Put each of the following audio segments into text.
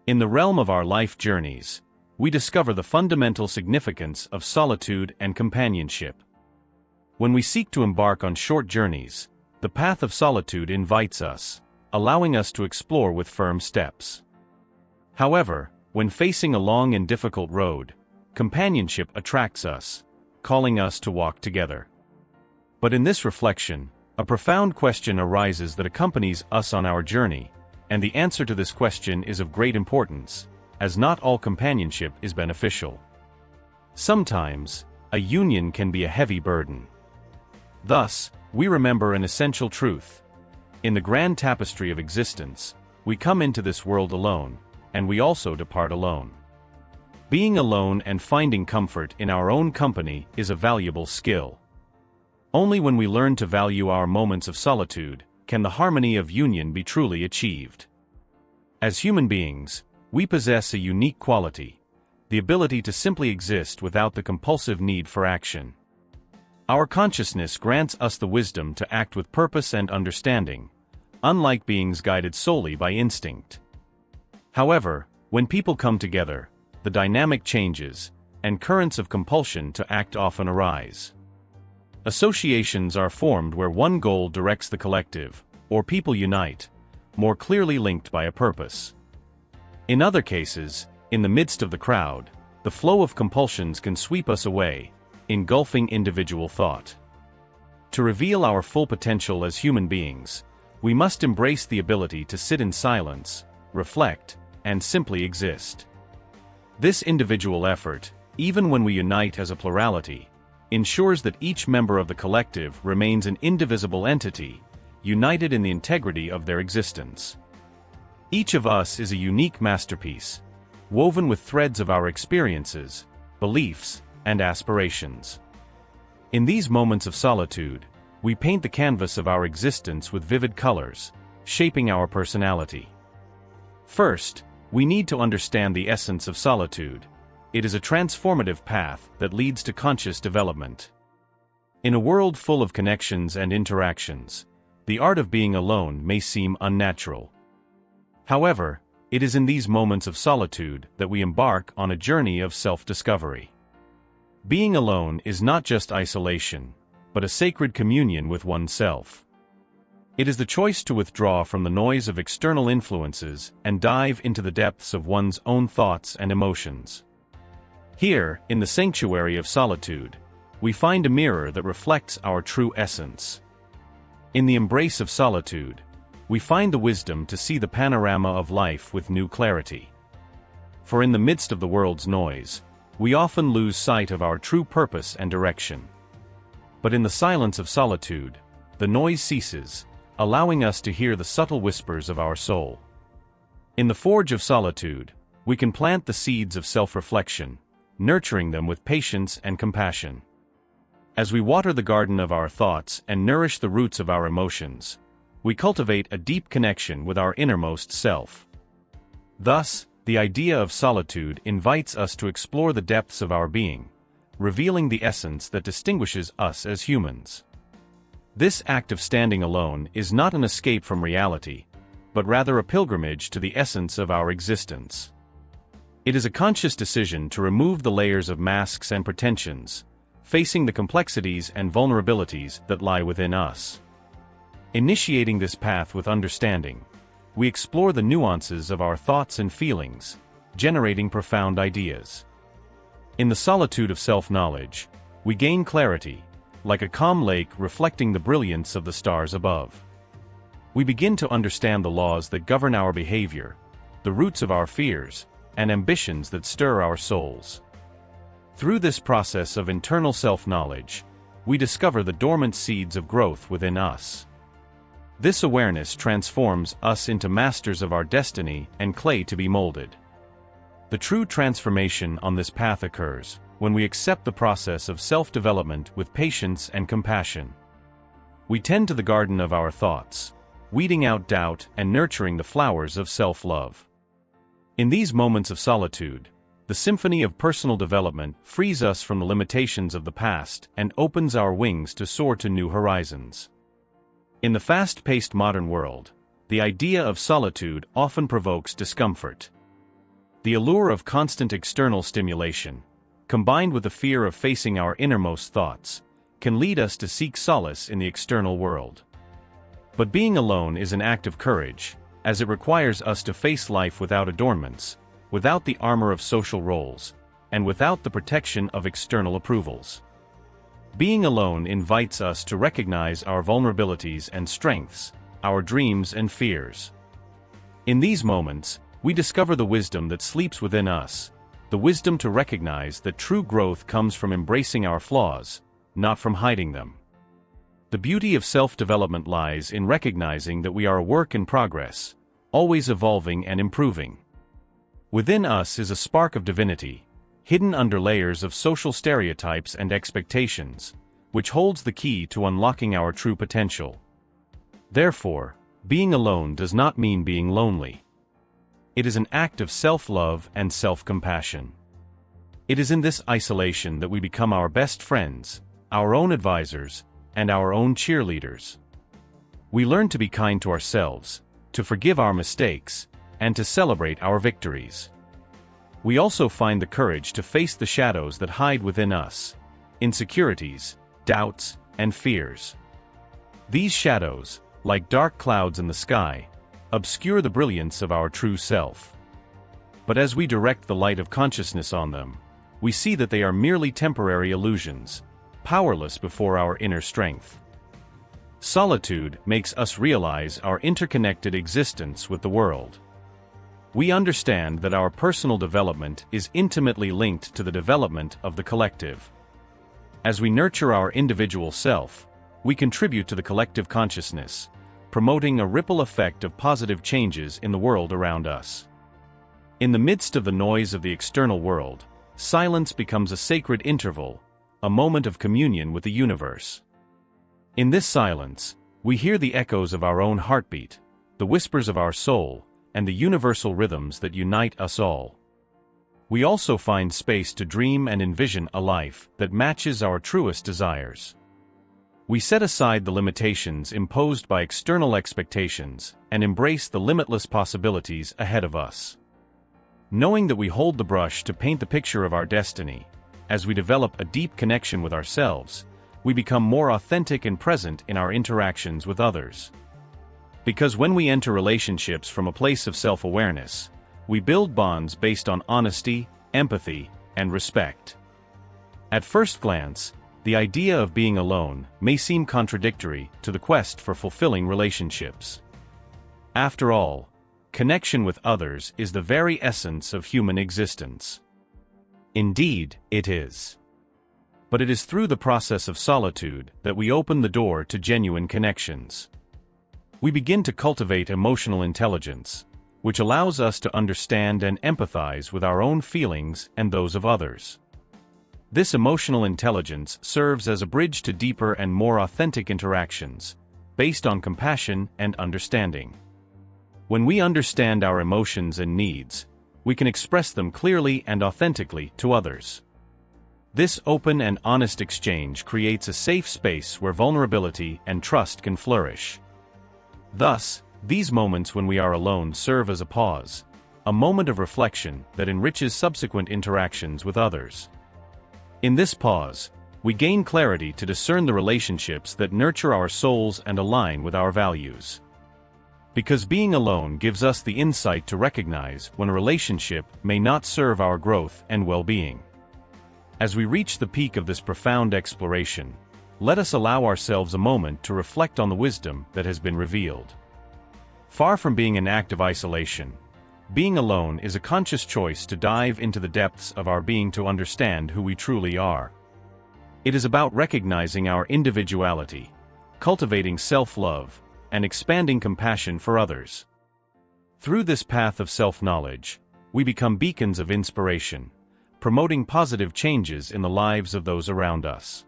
In the realm of our life journeys, we discover the fundamental significance of solitude and companionship. When we seek to embark on short journeys, the path of solitude invites us, allowing us to explore with firm steps. However, when facing a long and difficult road, companionship attracts us, calling us to walk together. But in this reflection, a profound question arises that accompanies us on our journey, and the answer to this question is of great importance, as not all companionship is beneficial. Sometimes, a union can be a heavy burden. Thus, we remember an essential truth. In the grand tapestry of existence, we come into this world alone, and we also depart alone. Being alone and finding comfort in our own company is a valuable skill. Only when we learn to value our moments of solitude can the harmony of union be truly achieved. As human beings, we possess a unique quality, the ability to simply exist without the compulsive need for action. Our consciousness grants us the wisdom to act with purpose and understanding, unlike beings guided solely by instinct. However, when people come together, the dynamic changes, and currents of compulsion to act often arise. Associations are formed where one goal directs the collective, or people unite, more clearly linked by a purpose. In other cases, in the midst of the crowd, the flow of compulsions can sweep us away, engulfing individual thought. To reveal our full potential as human beings, we must embrace the ability to sit in silence, reflect, and simply exist. This individual effort, even when we unite as a plurality, ensures that each member of the collective remains an indivisible entity, united in the integrity of their existence. Each of us is a unique masterpiece, woven with threads of our experiences, beliefs, and aspirations. In these moments of solitude, we paint the canvas of our existence with vivid colors, shaping our personality. First, we need to understand the essence of solitude. It is a transformative path that leads to conscious development. In a world full of connections and interactions, the art of being alone may seem unnatural. However, it is in these moments of solitude that we embark on a journey of self-discovery. Being alone is not just isolation, but a sacred communion with oneself. It is the choice to withdraw from the noise of external influences and dive into the depths of one's own thoughts and emotions. Here, in the sanctuary of solitude, we find a mirror that reflects our true essence. In the embrace of solitude, we find the wisdom to see the panorama of life with new clarity. For in the midst of the world's noise, we often lose sight of our true purpose and direction. But in the silence of solitude, the noise ceases, allowing us to hear the subtle whispers of our soul. In the forge of solitude, we can plant the seeds of self-reflection, nurturing them with patience and compassion. As we water the garden of our thoughts and nourish the roots of our emotions, we cultivate a deep connection with our innermost self. Thus, the idea of solitude invites us to explore the depths of our being, revealing the essence that distinguishes us as humans. This act of standing alone is not an escape from reality, but rather a pilgrimage to the essence of our existence. It is a conscious decision to remove the layers of masks and pretensions, facing the complexities and vulnerabilities that lie within us. Initiating this path with understanding, we explore the nuances of our thoughts and feelings, generating profound ideas. In the solitude of self-knowledge, we gain clarity, like a calm lake reflecting the brilliance of the stars above. We begin to understand the laws that govern our behavior, the roots of our fears, and ambitions that stir our souls. Through this process of internal self-knowledge, we discover the dormant seeds of growth within us. This awareness transforms us into masters of our destiny and clay to be molded. The true transformation on this path occurs when we accept the process of self-development with patience and compassion. We tend to the garden of our thoughts, weeding out doubt and nurturing the flowers of self-love. In these moments of solitude, the symphony of personal development frees us from the limitations of the past and opens our wings to soar to new horizons. In the fast-paced modern world, the idea of solitude often provokes discomfort. The allure of constant external stimulation, combined with the fear of facing our innermost thoughts, can lead us to seek solace in the external world. But being alone is an act of courage, as it requires us to face life without adornments, without the armor of social roles, and without the protection of external approvals. Being alone invites us to recognize our vulnerabilities and strengths, our dreams and fears. In these moments, we discover the wisdom that sleeps within us, the wisdom to recognize that true growth comes from embracing our flaws, not from hiding them. The beauty of self-development lies in recognizing that we are a work in progress, always evolving and improving. Within us is a spark of divinity, hidden under layers of social stereotypes and expectations, which holds the key to unlocking our true potential. Therefore, being alone does not mean being lonely. It is an act of self-love and self-compassion. It is in this isolation that we become our best friends, our own advisors, and our own cheerleaders. We learn to be kind to ourselves, to forgive our mistakes, and to celebrate our victories. We also find the courage to face the shadows that hide within us, insecurities, doubts, and fears. These shadows, like dark clouds in the sky, obscure the brilliance of our true self. But as we direct the light of consciousness on them, we see that they are merely temporary illusions, powerless before our inner strength. Solitude makes us realize our interconnected existence with the world. We understand that our personal development is intimately linked to the development of the collective. As we nurture our individual self, we contribute to the collective consciousness, promoting a ripple effect of positive changes in the world around us. In the midst of the noise of the external world, silence becomes a sacred interval, a moment of communion with the universe. In this silence, we hear the echoes of our own heartbeat, the whispers of our soul, and the universal rhythms that unite us all. We also find space to dream and envision a life that matches our truest desires. We set aside the limitations imposed by external expectations and embrace the limitless possibilities ahead of us. Knowing that we hold the brush to paint the picture of our destiny, as we develop a deep connection with ourselves, we become more authentic and present in our interactions with others. Because when we enter relationships from a place of self-awareness, we build bonds based on honesty, empathy, and respect. At first glance, the idea of being alone may seem contradictory to the quest for fulfilling relationships. After all, connection with others is the very essence of human existence. Indeed, it is. But it is through the process of solitude that we open the door to genuine connections. We begin to cultivate emotional intelligence, which allows us to understand and empathize with our own feelings and those of others. This emotional intelligence serves as a bridge to deeper and more authentic interactions, based on compassion and understanding. When we understand our emotions and needs, we can express them clearly and authentically to others. This open and honest exchange creates a safe space where vulnerability and trust can flourish. Thus, these moments when we are alone serve as a pause, a moment of reflection that enriches subsequent interactions with others. In this pause, we gain clarity to discern the relationships that nurture our souls and align with our values. Because being alone gives us the insight to recognize when a relationship may not serve our growth and well-being. As we reach the peak of this profound exploration, let us allow ourselves a moment to reflect on the wisdom that has been revealed. Far from being an act of isolation, being alone is a conscious choice to dive into the depths of our being to understand who we truly are. It is about recognizing our individuality, cultivating self-love, and expanding compassion for others. Through this path of self-knowledge, we become beacons of inspiration, promoting positive changes in the lives of those around us.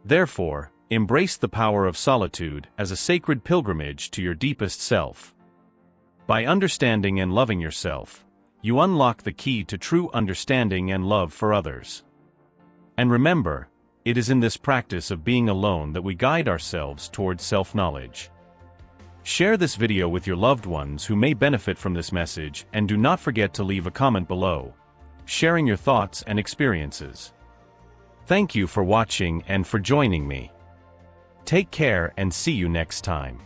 Therefore, embrace the power of solitude as a sacred pilgrimage to your deepest self. By understanding and loving yourself, you unlock the key to true understanding and love for others. And remember, it is in this practice of being alone that we guide ourselves towards self-knowledge. Share this video with your loved ones who may benefit from this message, and do not forget to leave a comment below, sharing your thoughts and experiences. Thank you for watching and for joining me. Take care and see you next time.